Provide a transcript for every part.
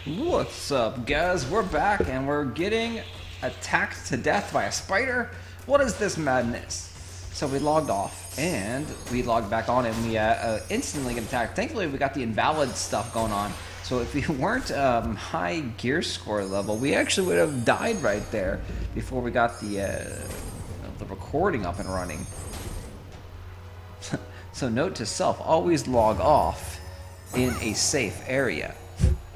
What's up, guys? We're back and we're getting attacked to death by a spider. What is this madness? So we logged off and we logged back on and we instantly get attacked. Thankfully, we got the invalid stuff going on. So if we weren't high gear score level, we actually would have died right there before we got the recording up and running. So note to self, always log off in a safe area.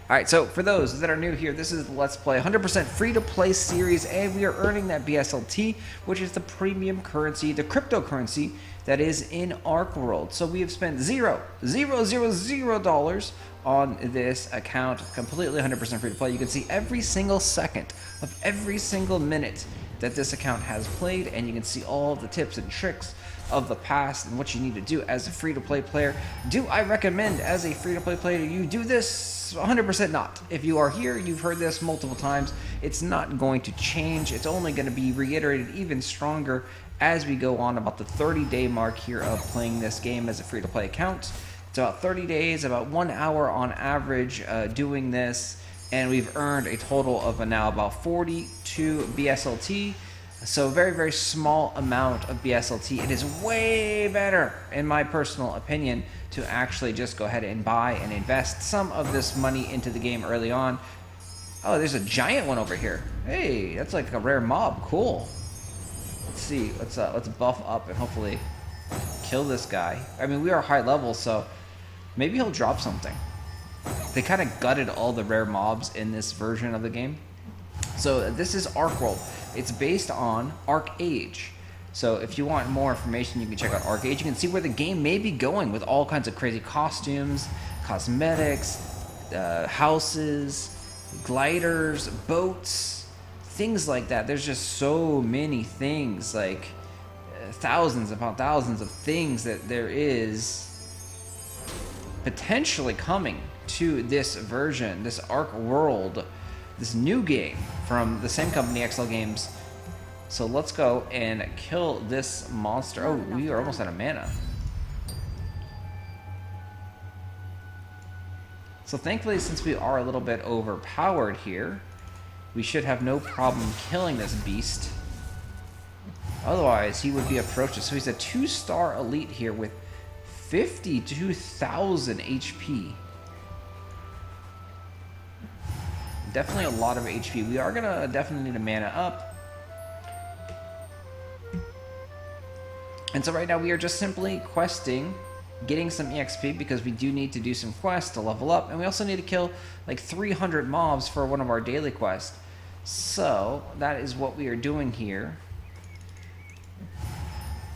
Alright, so for those that are new here, this is the Let's Play 100% free-to-play series, and we are earning that BSLT, which is the premium currency, the cryptocurrency that is in Archeworld. So we have spent $0.000 on this account, completely 100% free-to-play. You can see every single second of every single minute that this account has played, and you can see all the tips and tricks of the past and what you need to do as a free-to-play player. Do I recommend as a free-to-play player you do this? 100% not. If you are here, you've heard this multiple times, it's not going to change. It's only going to be reiterated even stronger as we go on about the 30-day mark here of playing this game as a free-to-play account. It's about 30 days, about 1 hour on average doing this, and we've earned a total of now about 42 BSLT. So very, very small amount of BSLT. It is way better, in my personal opinion, to actually just go ahead and buy and invest some of this money into the game early on. Oh, there's a giant one over here. Hey, that's like a rare mob. Cool. Let's see. Let's buff up and hopefully kill this guy. I mean, we are high level, so maybe he'll drop something. They kind of gutted all the rare mobs in this version of the game. So this is Archeworld. It's based on ArcheAge. So if you want more information, you can check out ArcheAge. You can see where the game may be going with all kinds of crazy costumes, cosmetics, houses, gliders, boats, things like that. There's just so many things, like thousands upon thousands of things that there is potentially coming to this version, this Archeworld, this new game from the same company, XL Games. So let's go and kill this monster. Oh, we are almost out of mana. So thankfully, since we are a little bit overpowered here, we should have no problem killing this beast. Otherwise, he would be approached. So he's a 2-star elite here with 52,000 HP. Definitely a lot of HP. We are gonna definitely need a mana up. And so right now we are just simply questing, getting some EXP because we do need to do some quests to level up, and we also need to kill like 300 mobs for one of our daily quests. So that is what we are doing here.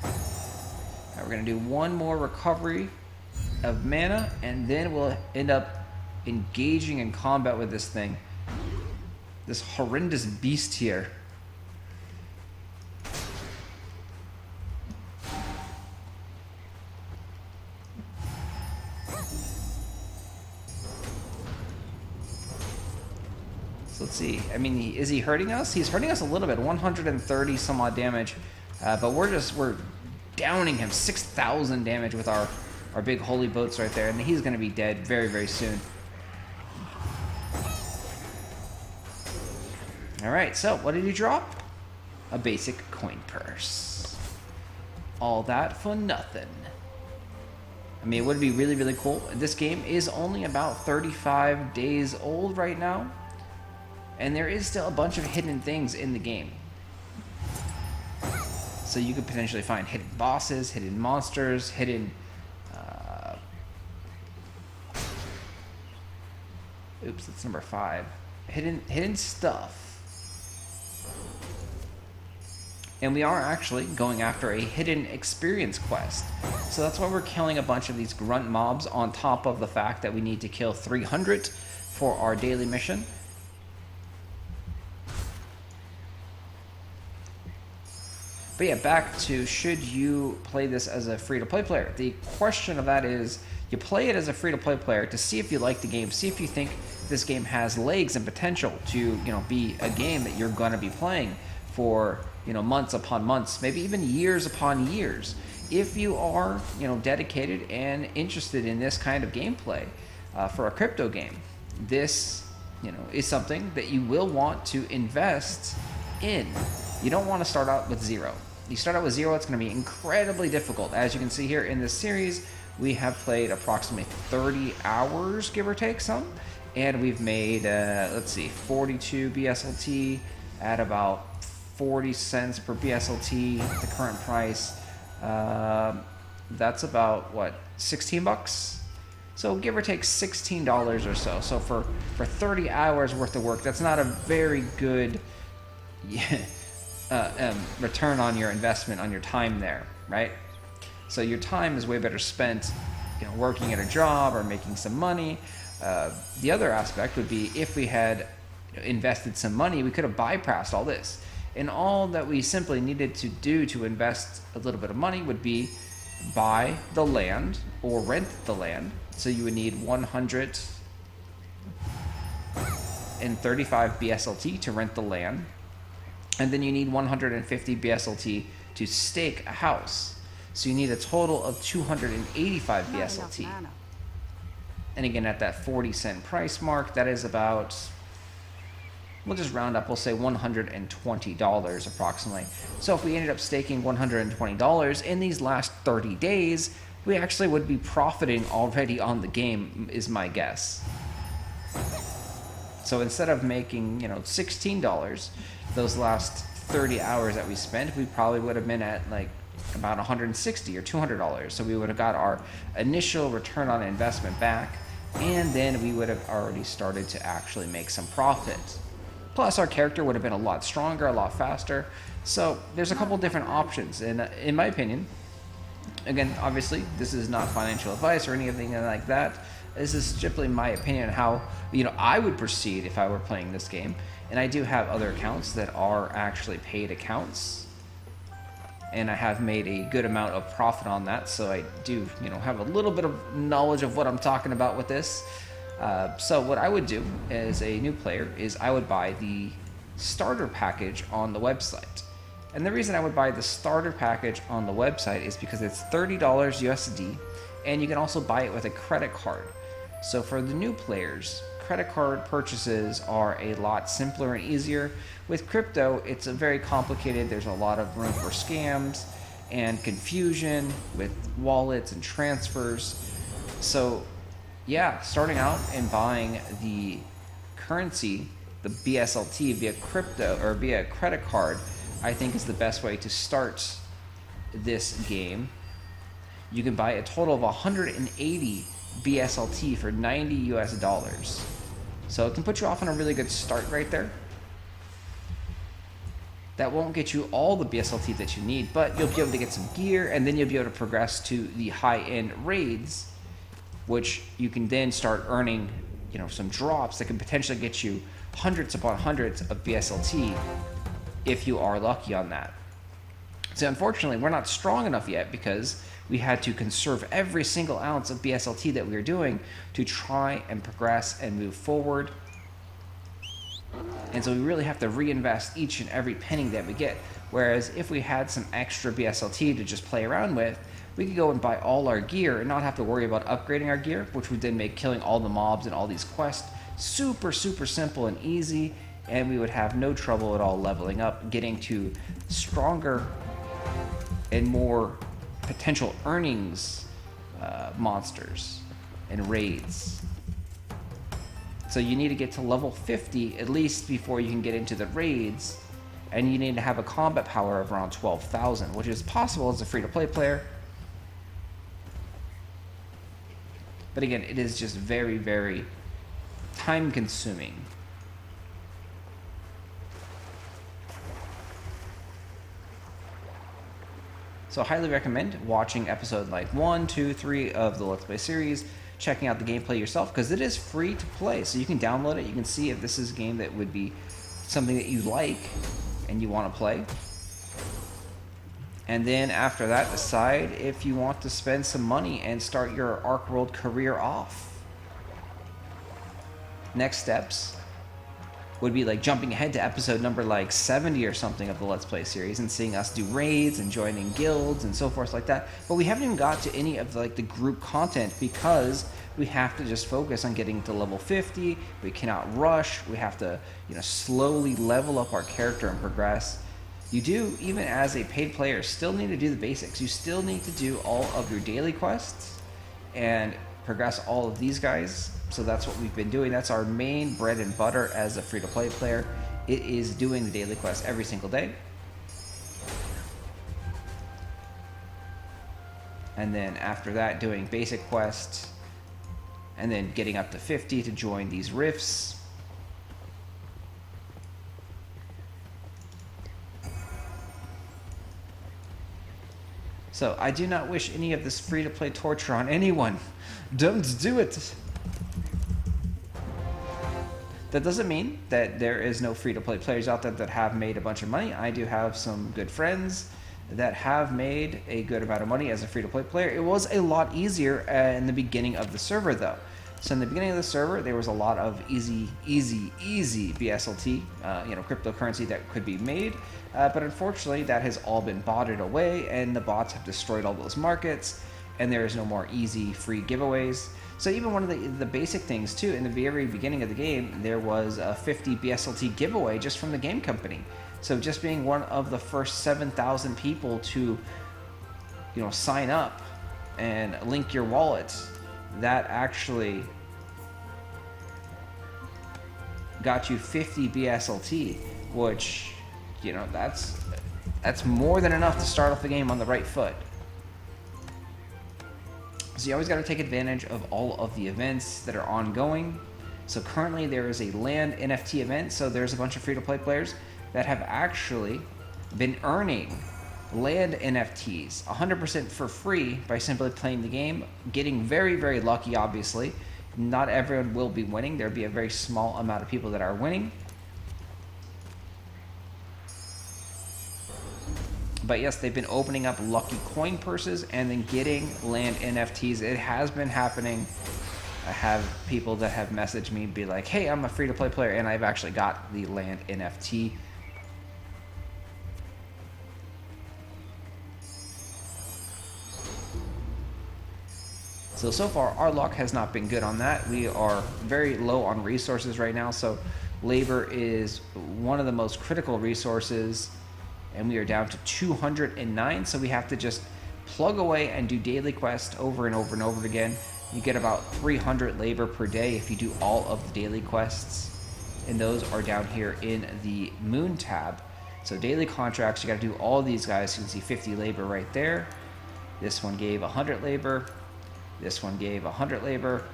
Now we're gonna do one more recovery of mana, and then we'll end up engaging in combat with this thing. This horrendous beast here. So let's see. I mean, is he hurting us? He's hurting us a little bit. 130 some odd damage. But we're downing him. 6,000 damage with our big holy boats right there. And he's going to be dead very, very soon. Alright, so what did he drop? A basic coin purse. All that for nothing. I mean, it would be really, really cool. This game is only about 35 days old right now, and there is still a bunch of hidden things in the game. So you could potentially find hidden bosses, hidden monsters, hidden... oops, that's number 5. Hidden stuff. And we are actually going after a hidden experience quest. So that's why we're killing a bunch of these grunt mobs on top of the fact that we need to kill 300 for our daily mission. But yeah, back to should you play this as a free-to-play player? The question of that is, you play it as a free-to-play player to see if you like the game, see if you think this game has legs and potential to, be a game that you're going to be playing for, months upon months, maybe even years upon years. If you are, dedicated and interested in this kind of gameplay for a crypto game, this is something that you will want to invest in. You don't want to start out with zero. You start out with zero, it's going to be incredibly difficult. As you can see here in this series, we have played approximately 30 hours, give or take some, and we've made, 42 BSLT at about 40 cents per BSLT, the current price. That's about, what, 16 bucks? So give or take $16 or so. So for 30 hours worth of work, that's not a very good return on your investment, on your time there, right? So your time is way better spent, working at a job or making some money. The other aspect would be if we had invested some money, we could have bypassed all this. And all that we simply needed to do to invest a little bit of money would be buy the land or rent the land. So you would need 135 BSLT to rent the land. And then you need 150 BSLT to stake a house. So you need a total of 285 BSLT. And again, at that 40 cent price mark, that is about, we'll just round up, we'll say $120 approximately. So if we ended up staking $120 in these last 30 days, we actually would be profiting already on the game, is my guess. So instead of making, $16 those last 30 hours that we spent, we probably would have been at like about $160 or $200. So we would have got our initial return on investment back, and then we would have already started to actually make some profit. Plus our character would have been a lot stronger, a lot faster. So there's a couple different options, and in my opinion, again, obviously, this is not financial advice or anything like that. This is simply my opinion on how, I would proceed if I were playing this game. And I do have other accounts that are actually paid accounts. And I have made a good amount of profit on that. So I do, have a little bit of knowledge of what I'm talking about with this. So what I would do as a new player is I would buy the starter package on the website. And the reason I would buy the starter package on the website is because it's $30 USD, and you can also buy it with a credit card. So for the new players, credit card purchases are a lot simpler and easier. With crypto, it's a very complicated. There's a lot of room for scams and confusion with wallets and transfers. So yeah, starting out and buying the currency, the BSLT, via crypto or via credit card, I think is the best way to start this game. You can buy a total of 180 BSLT for $90 US. So it can put you off on a really good start right there. That won't get you all the BSLT that you need, but you'll be able to get some gear, and then you'll be able to progress to the high-end raids, which you can then start earning, some drops that can potentially get you hundreds upon hundreds of BSLT if you are lucky on that. So unfortunately, we're not strong enough yet because we had to conserve every single ounce of BSLT that we were doing to try and progress and move forward. And so we really have to reinvest each and every penny that we get. Whereas if we had some extra BSLT to just play around with, we could go and buy all our gear and not have to worry about upgrading our gear, which would then make killing all the mobs and all these quests super, super simple and easy. And we would have no trouble at all leveling up, getting to stronger and more potential earnings monsters and raids. So you need to get to level 50 at least before you can get into the raids, and you need to have a combat power of around 12,000, which is possible as a free-to-play player. But again, it is just very, very time-consuming. So I highly recommend watching episode like 1, 2, 3 of the Let's Play series, checking out the gameplay yourself, because it is free to play. So you can download it, you can see if this is a game that would be something that you like and you want to play. And then after that, decide if you want to spend some money and start your Archeworld career off. Next steps would be like jumping ahead to episode number like 70 or something of the Let's Play series and seeing us do raids and joining guilds and so forth like that. But we haven't even got to any of like the group content because we have to just focus on getting to level 50. We cannot rush. We have to, slowly level up our character and progress. You do, even as a paid player, still need to do the basics. You still need to do all of your daily quests and progress all of these guys. So that's what we've been doing. That's our main bread and butter as a free-to-play player. It is doing the daily quests every single day. And then after that, doing basic quests, and then getting up to 50 to join these rifts. So I do not wish any of this free-to-play torture on anyone. Don't do it. That doesn't mean that there is no free-to-play players out there that have made a bunch of money. I do have some good friends that have made a good amount of money as a free-to-play player. It was a lot easier in the beginning of the server, though. So in the beginning of the server, there was a lot of easy BSLT, cryptocurrency that could be made. But unfortunately, that has all been botted away, and the bots have destroyed all those markets, and there is no more easy free giveaways. So even one of the basic things too, in the very beginning of the game, there was a 50 BSLT giveaway just from the game company. So just being one of the first 7,000 people to, sign up and link your wallet, that actually got you 50 BSLT, which, that's more than enough to start off the game on the right foot. So you always got to take advantage of all of the events that are ongoing. So currently there is a land NFT event, so there's a bunch of free-to-play players that have actually been earning land NFTs 100% for free by simply playing the game, getting very, very lucky, obviously. Not everyone will be winning. There'll be a very small amount of people that are winning. But yes, they've been opening up lucky coin purses and then getting land NFTs. It has been happening. I have people that have messaged me, be like, hey, I'm a free-to-play player, and I've actually got the land NFT. So far, our luck has not been good on that. We are very low on resources right now, so labor is one of the most critical resources, and we are down to 209, so we have to just plug away and do daily quests over and over and over again. You get about 300 labor per day if you do all of the daily quests, and those are down here in the Moon tab. So daily contracts, you got to do all these guys. You can see 50 labor right there. This one gave 100 labor. This one gave 100 labor,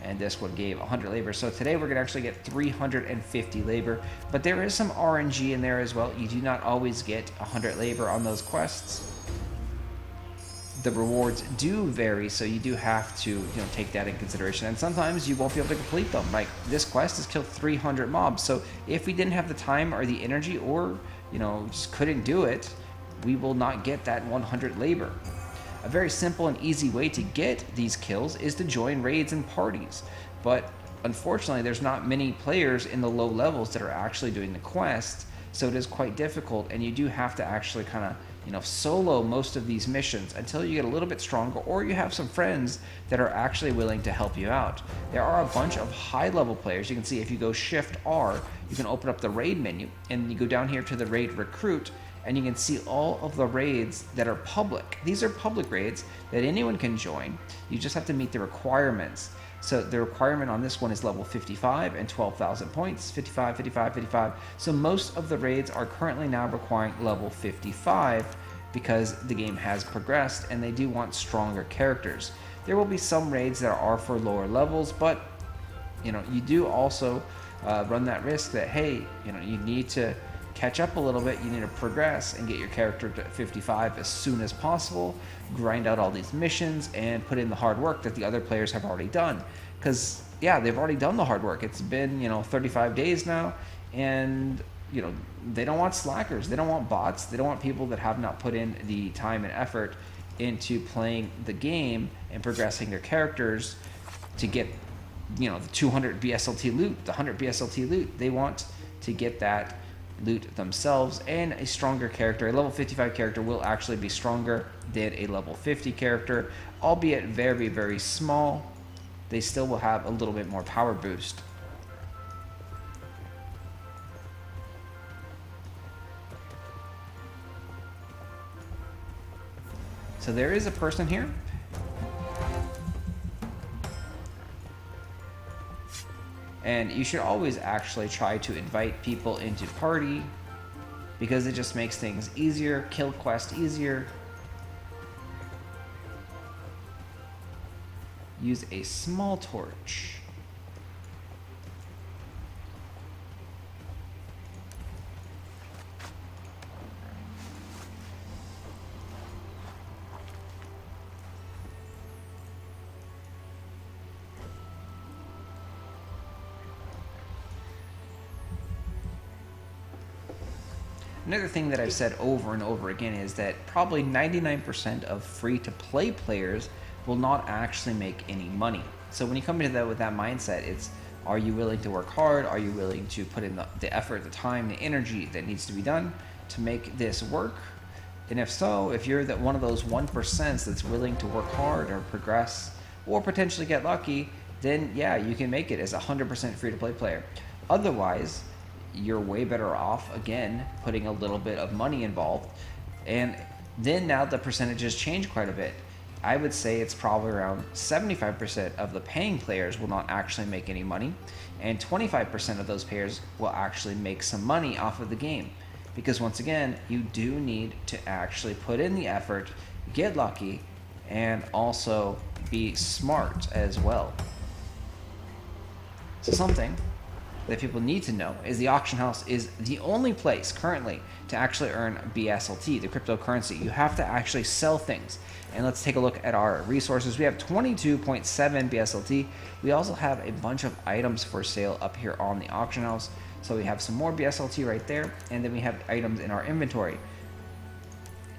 and this one gave 100 labor. So today we're going to actually get 350 labor, but there is some RNG in there as well. You do not always get 100 labor on those quests. The rewards do vary, so you do have to take that in consideration, and sometimes you won't be able to complete them. Like this quest has killed 300 mobs, so if we didn't have the time or the energy, or just couldn't do it, we will not get that 100 labor. A very simple and easy way to get these kills is to join raids and parties, but unfortunately there's not many players in the low levels that are actually doing the quest, so it is quite difficult, and you do have to actually kind of solo most of these missions until you get a little bit stronger, or you have some friends that are actually willing to help you out. There are a bunch of high level players. You can see if you go Shift R, you can open up the raid menu, and you go down here to the raid recruit, and you can see all of the raids that are public. These are public raids that anyone can join. You just have to meet the requirements. So the requirement on this one is level 55 and 12,000 points, 55, 55, 55. So most of the raids are currently now requiring level 55 because the game has progressed and they do want stronger characters. There will be some raids that are for lower levels, but you do also run that risk that, hey, you need to catch up a little bit, you need to progress and get your character to 55 as soon as possible, grind out all these missions, and put in the hard work that the other players have already done. Because, yeah, they've already done the hard work. It's been, 35 days now, and, they don't want slackers. They don't want bots. They don't want people that have not put in the time and effort into playing the game and progressing their characters to get, the 200 BSLT loot, the 100 BSLT loot. They want to get that loot themselves, and a stronger character. A level 55 character will actually be stronger than a level 50 character, albeit very, very small. they still will have a little bit more power boost. So there is a person here. And you should always actually try to invite people into party, because it just makes things easier, kill quest easier. Use a small torch. Another thing that I've said over and over again is that probably 99% of free-to-play players will not actually make any money. So when you come into that with that mindset, it's, are you willing to work hard? Are you willing to put in the effort, the time, the energy that needs to be done to make this work? And if so, if you're one of those 1% that's willing to work hard or progress or potentially get lucky, then yeah, you can make it as a 100% free-to-play player. Otherwise, you're way better off, again, putting a little bit of money involved. And then now the percentages change quite a bit. I would say it's probably around 75% of the paying players will not actually make any money, and 25% of those players will actually make some money off of the game. Because once again, you do need to actually put in the effort, get lucky, and also be smart as well. So something that people need to know is the auction house is the only place currently to actually earn BSLT, the cryptocurrency. You have to actually sell things. And let's take a look at our resources. We have 22.7 BSLT. We also have a bunch of items for sale up here on the auction house. So we have some more BSLT right there, and then we have items in our inventory.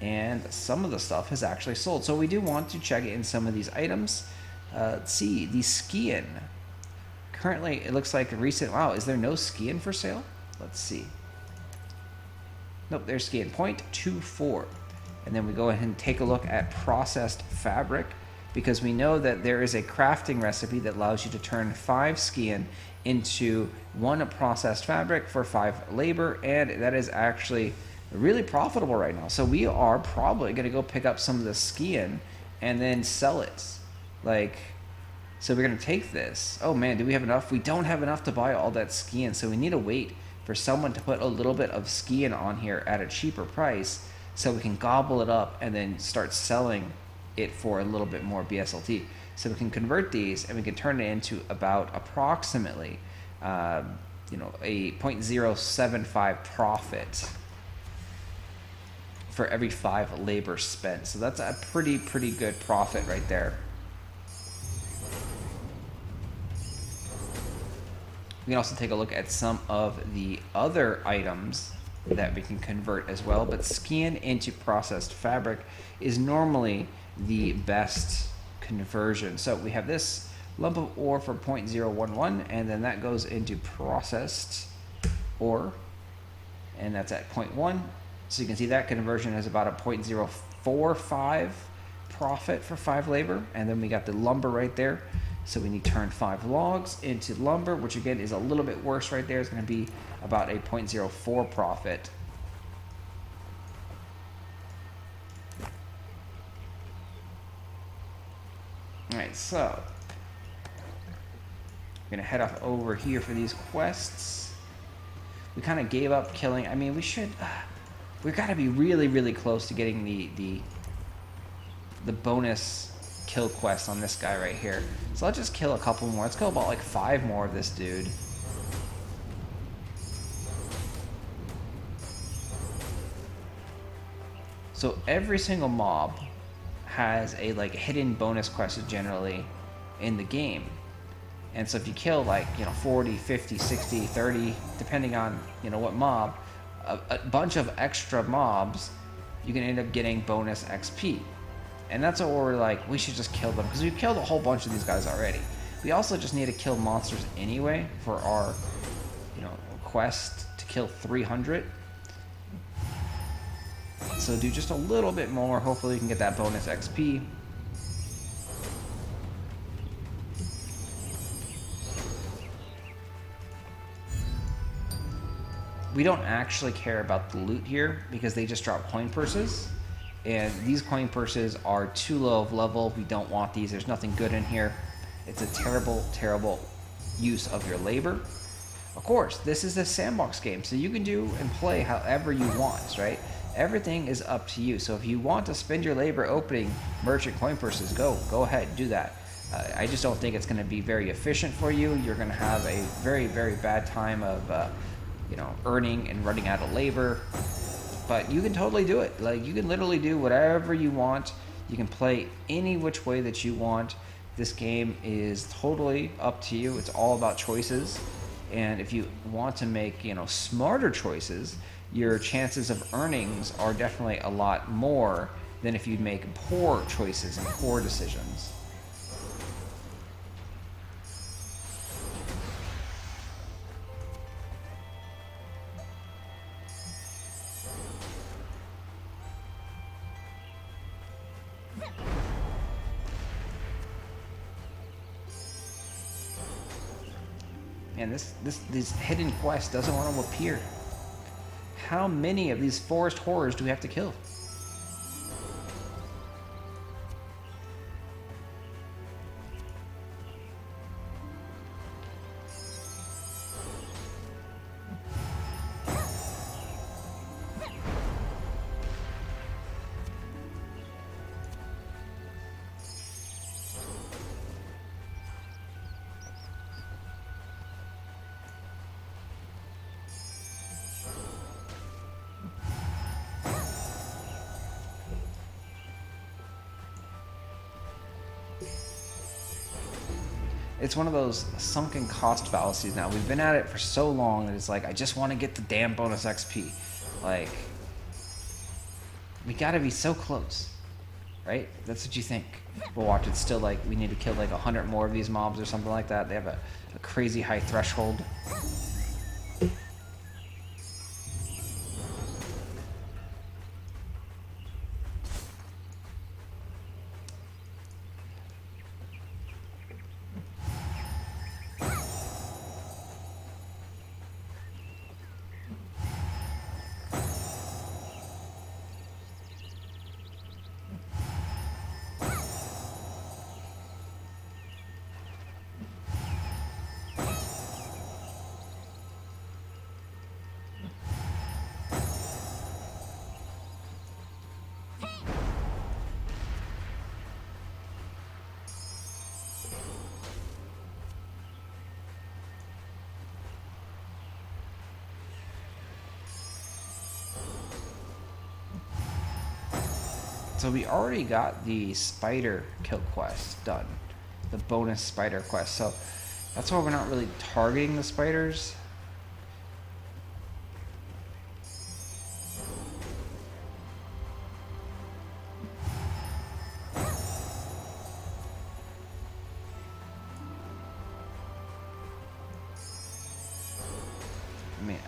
And some of the stuff has actually sold. So we do want to check in some of these items. Let's see, the skiing. Currently, it looks like a recent... Wow, is there no skiing for sale? Let's see. Nope, there's skiing. 0.24. And then we go ahead and take a look at processed fabric, because we know that there is a crafting recipe that allows you to turn 5 skiing into 1 processed fabric for 5 labor, and that is actually really profitable right now. So we are probably going to go pick up some of the skiing and then sell it. So we're going to take this. Oh man, do we have enough? We don't have enough to buy all that skiing, so we need to wait for someone to put a little bit of skiing on here at a cheaper price so we can gobble it up and then start selling it for a little bit more BSLT. So we can convert these and we can turn it into about approximately a 0.075 profit for every 5 labor spent. So that's a pretty good profit right there. We can also take a look at some of the other items that we can convert as well, but skiing into processed fabric is normally the best conversion. So we have this lump of ore for 0.011, and then that goes into processed ore, and that's at 0.1. So you can see that conversion is about a 0.045 profit for 5 labor, and then we got the lumber right there. So we need to turn 5 logs into lumber, which again is a little bit worse right there. It's going to be about a 0.04 profit. Alright, so I'm going to head off over here for these quests. We kind of gave up killing. I mean, we've got to be really close to getting the bonus kill quest on this guy right here. So let's just kill a couple more. Let's go about like 5 more of this dude. So every single mob has a hidden bonus quest generally in the game. And so if you kill 40, 50, 60, 30, depending on what mob, a bunch of extra mobs, you can end up getting bonus XP. And that's what we're we should just kill them, because we've killed a whole bunch of these guys already. We also just need to kill monsters anyway for our, quest to kill 300. So do just a little bit more. Hopefully we can get that bonus XP. we don't actually care about the loot here because they just drop coin purses. And these coin purses are too low of level. We don't want these. There's nothing good in here. It's a terrible, terrible use of your labor. Of course, this is a sandbox game, so you can do and play however you want, right? Everything is up to you. So if you want to spend your labor opening merchant coin purses, go ahead, do that. I just don't think it's going to be very efficient for you. You're going to have a very, very bad time of, earning and running out of labor. But you can totally do it. Like, you can literally do whatever you want. You can play any which way that you want. This game is totally up to you. It's all about choices. And if you want to make, smarter choices, your chances of earnings are definitely a lot more than if you make poor choices and poor decisions. And this hidden quest doesn't want to appear. How many of these forest horrors do we have to kill? It's one of those sunken cost fallacies now. We've been at it for so long that it's like, I just want to get the damn bonus XP. Like, we gotta be so close, right? That's what you think. But watch, it's still like, we need to kill like 100 more of these mobs or something like that. They have a crazy high threshold. So we already got the spider kill quest done, the bonus spider quest. So that's why we're not really targeting the spiders.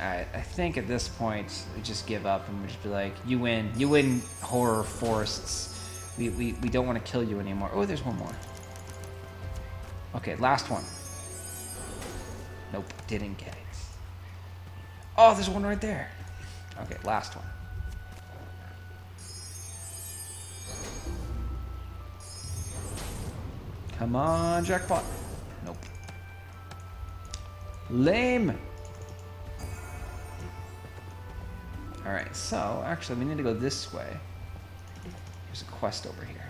I think at this point we just give up and we just be like, you win horror forests. We don't want to kill you anymore. Oh, there's one more. Okay, last one. Nope, didn't get it. Oh, there's one right there. Okay, last one. Come on, jackpot. Nope. Lame. Alright, so actually we need to go this way. There's a quest over here.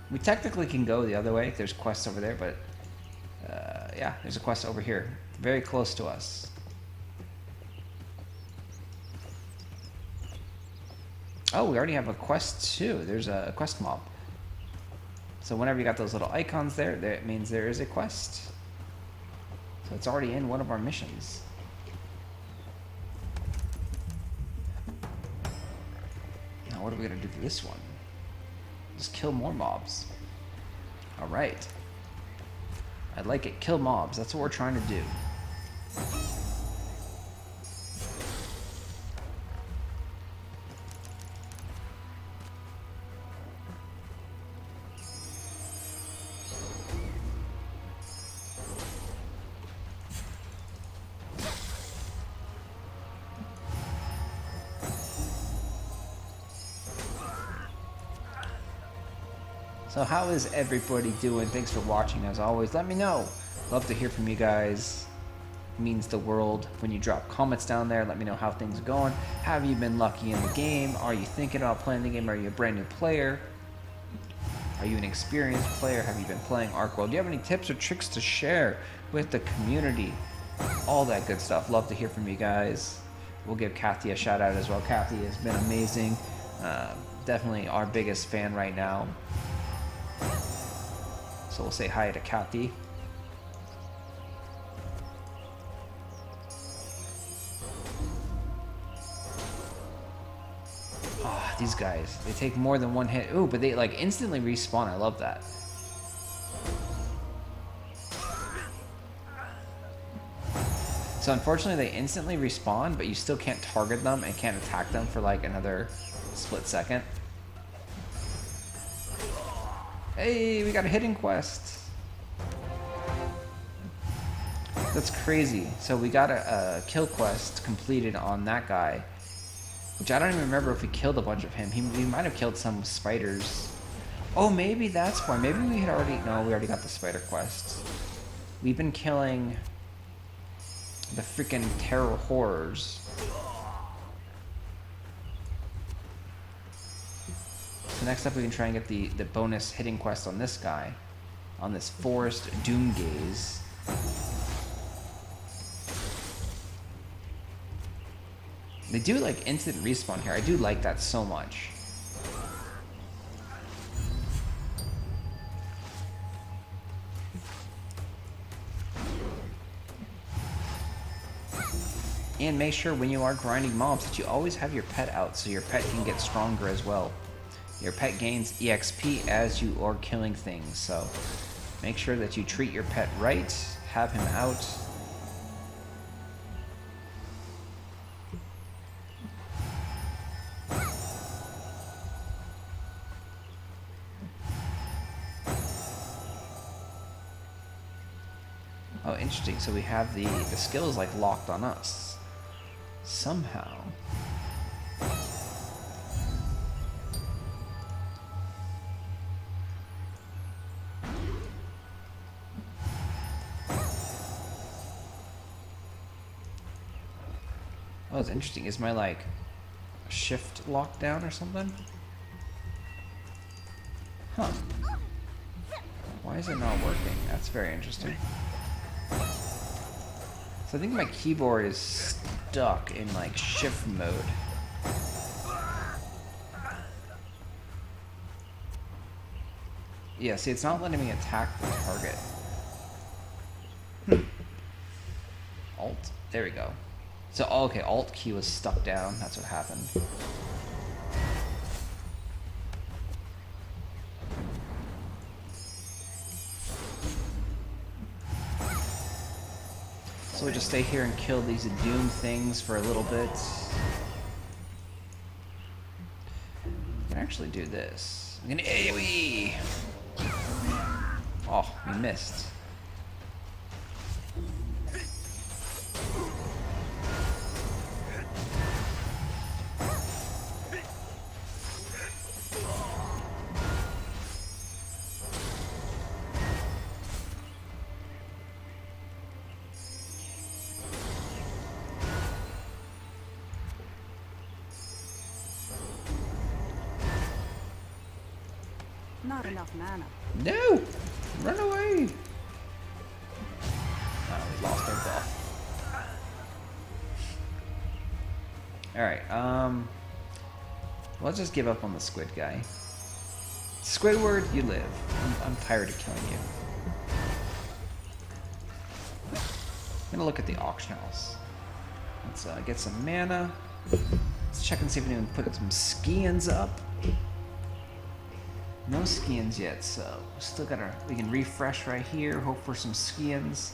We technically can go the other way. There's quests over there, but yeah, there's a quest over here. Very close to us. Oh, we already have a quest too. There's a quest mob. So whenever you got those little icons there, it means there is a quest. So it's already in one of our missions. What are we gonna do for this one? Just kill more mobs. All right. I like it. Kill mobs. That's what we're trying to do. So how is everybody doing? Thanks for watching as always. Let me know. Love to hear from you guys. It means the world when you drop comments down there. Let me know how things are going. Have you been lucky in the game? Are you thinking about playing the game? Are you a brand new player? Are you an experienced player? Have you been playing Archeworld? Do you have any tips or tricks to share with the community? All that good stuff. Love to hear from you guys. We'll give Kathy a shout out as well. Kathy has been amazing. Definitely our biggest fan right now. So we'll say hi to Kathy. Oh, these guys, they take more than one hit. Ooh, but they like instantly respawn. I love that. So unfortunately they instantly respawn, but you still can't target them and can't attack them for like another split second. Hey, we got a hidden quest. That's crazy. So we got a kill quest completed on that guy, which I don't even remember if we killed a bunch of him. We might have killed some spiders. Oh, maybe that's why. Maybe we had already... No, we already got the spider quest. We've been killing the freaking terror horrors. So next up we can try and get the bonus hitting quest on this guy. On this forest doom gaze. They do like instant respawn here. I do like that so much. And make sure when you are grinding mobs that you always have your pet out so your pet can get stronger as well. Your pet gains EXP as you are killing things, so make sure that you treat your pet right, have him out. Oh, interesting. So we have the skills like locked on us. Somehow. Oh, it's interesting. Is my like shift locked down or something? Huh. Why is it not working? That's very interesting. So I think my keyboard is stuck in like shift mode. Yeah, see, it's not letting me attack the target. Alt. There we go. So, oh, okay, Alt key was stuck down. That's what happened. So we just stay here and kill these doom things for a little bit. I can actually do this. I'm gonna AoE! Oh, we missed. Not enough mana. No! Run away! Oh, we lost our ball. Alright, let's just give up on the squid guy. Squidward, you live. I'm tired of killing you. I'm gonna look at the auction house. Let's get some mana. Let's check and see if anyone put some skins up. No skins yet, so still we can refresh right here, hope for some skins.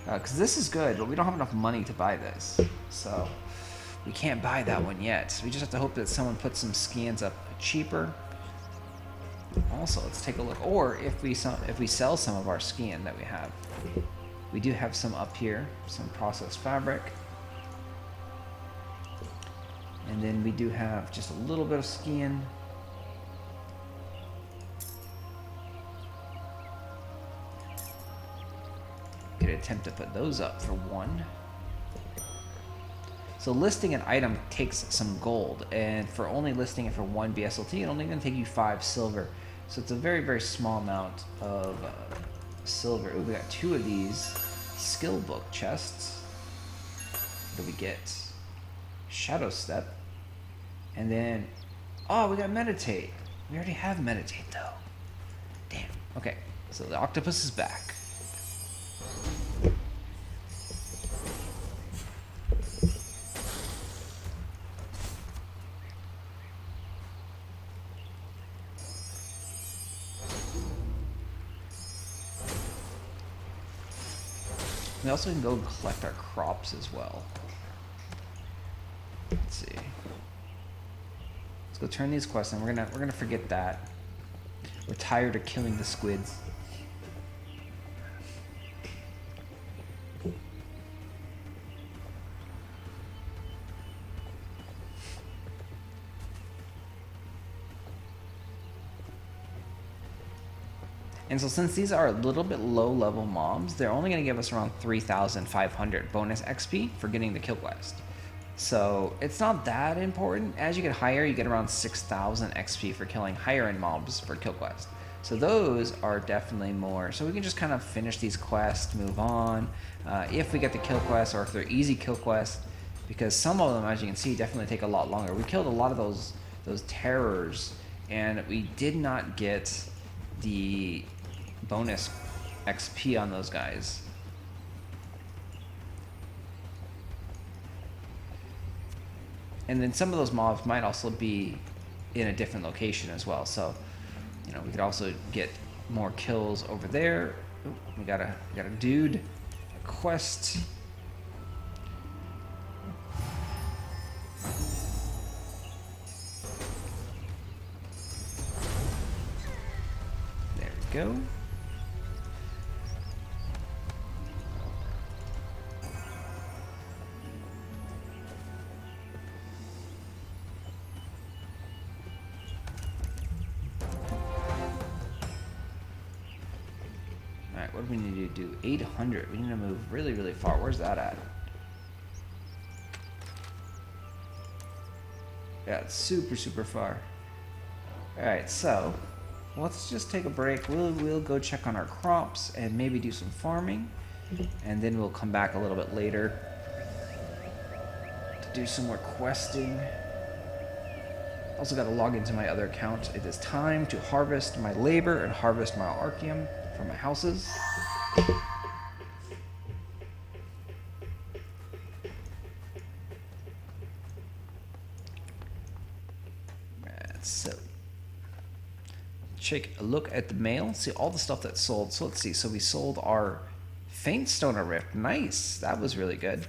Because this is good, but we don't have enough money to buy this. So we can't buy that one yet. We just have to hope that someone puts some skins up cheaper. Also, let's take a look. Or if we sell some of our skin that we have. We do have some up here, some processed fabric. And then we do have just a little bit of skin. attempt to put those up for 1. So listing an item takes some gold, and for only listing it for 1 BSLT, it's only going to take you 5 silver. So it's a very, very small amount of silver. Ooh, we got 2 of these skill book chests. What do we get? Shadow Step. And then, oh, we got Meditate. We already have Meditate, though. Damn. Okay, so the octopus is back. We also can go collect our crops as well. Let's see. Let's go turn these quests in. We're gonna forget that. We're tired of killing the squids. And so since these are a little bit low level mobs, they're only going to give us around 3,500 bonus XP for getting the kill quest. So it's not that important. As you get higher, you get around 6,000 XP for killing higher end mobs for kill quest. So those are definitely more. So we can just kind of finish these quests, move on. If we get the kill quest, or if they're easy kill quests, because some of them, as you can see, definitely take a lot longer. We killed a lot of those terrors, and we did not get the bonus XP on those guys. And then some of those mobs might also be in a different location as well. So, you know, we could also get more kills over there. Ooh, we got a dude, a quest. There we go. What do we need to do? 800. We need to move really, really far. Where's that at? Yeah, it's super, super far. Alright, so let's just take a break. We'll go check on our crops and maybe do some farming. And then we'll come back a little bit later to do some more questing. Also got to log into my other account. It is time to harvest my labor and harvest my Archeum for my houses. So take a look at the mail, see all the stuff that's sold. So let's see. So we sold our Faint Stoner Rift. Nice. That was really good.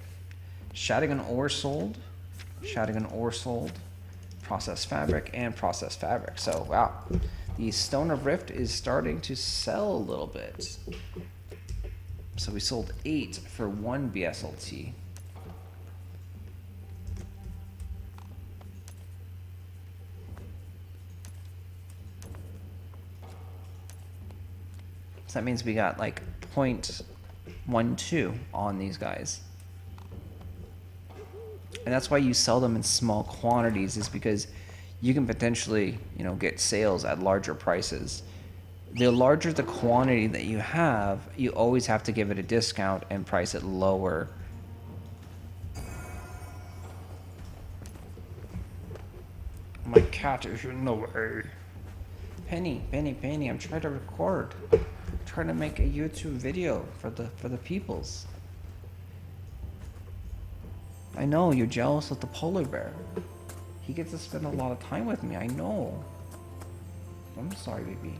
Shadigan Ore sold. Shadigan Ore sold. Processed Fabric and Processed Fabric. So wow. The Stone of Rift is starting to sell a little bit. So we sold 8 for 1 BSLT. So that means we got like 0.12 on these guys. And that's why you sell them in small quantities, is because you can potentially, you know, get sales at larger prices. The larger the quantity that you have, you always have to give it a discount and price it lower. My cat is in the way. Penny, I'm trying to record. I'm trying to make a YouTube video for the peoples. I know you're jealous of the polar bear. He gets to spend a lot of time with me, I know. I'm sorry, baby.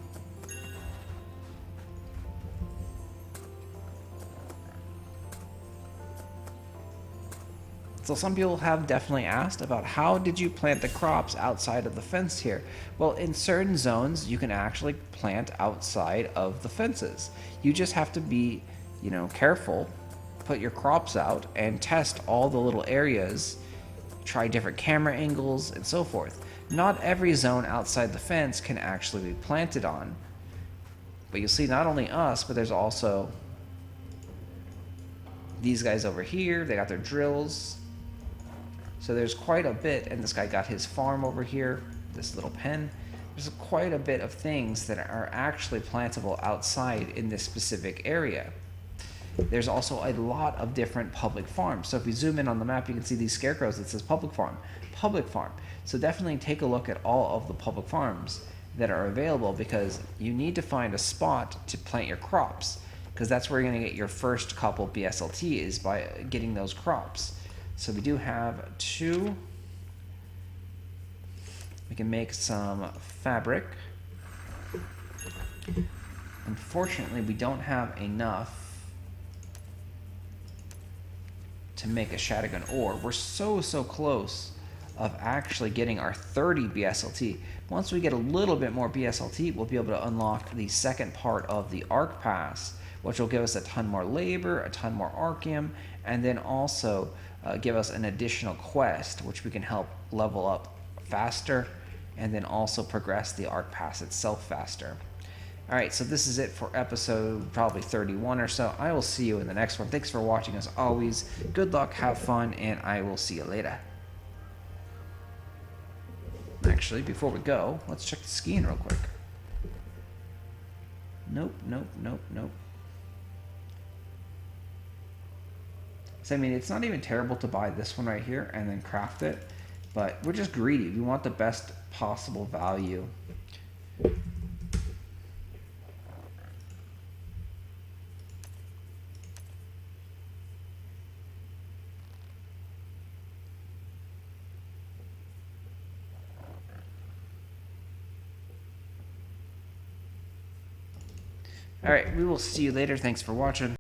So some people have definitely asked about how did you plant the crops outside of the fence here? Well, in certain zones, you can actually plant outside of the fences. You just have to be, you know, careful, put your crops out and test all the little areas, try different camera angles and so forth. Not every zone outside the fence can actually be planted on. But you'll see not only us, but there's also These guys over here, they got their drills. So there's quite a bit, and this guy got his farm over here, this little pen. There's quite a bit of things that are actually plantable outside in this specific area. There's also a lot of different public farms. So if you zoom in on the map, you can see these scarecrows that says public farm, public farm. So definitely take a look at all of the public farms that are available, because you need to find a spot to plant your crops, because that's where you're going to get your first couple BSLT, is by getting those crops. So we do have 2. We can make some fabric. Unfortunately, we don't have enough to make a shotgun ore. We're so close of actually getting our 30 BSLT. Once we get a little bit more BSLT, we'll be able to unlock the second part of the Arc Pass, which will give us a ton more labor, a ton more Arcium, and then also give us an additional quest, which we can help level up faster, and then also progress the Arc Pass itself faster. Alright, so this is it for episode probably 31 or so. I will see you in the next one. Thanks for watching as always. Good luck, have fun, and I will see you later. Actually, before we go, let's check the skiing real quick. Nope. So, I mean, it's not even terrible to buy this one right here and then craft it, but we're just greedy. We want the best possible value. Alright, we will see you later. Thanks for watching.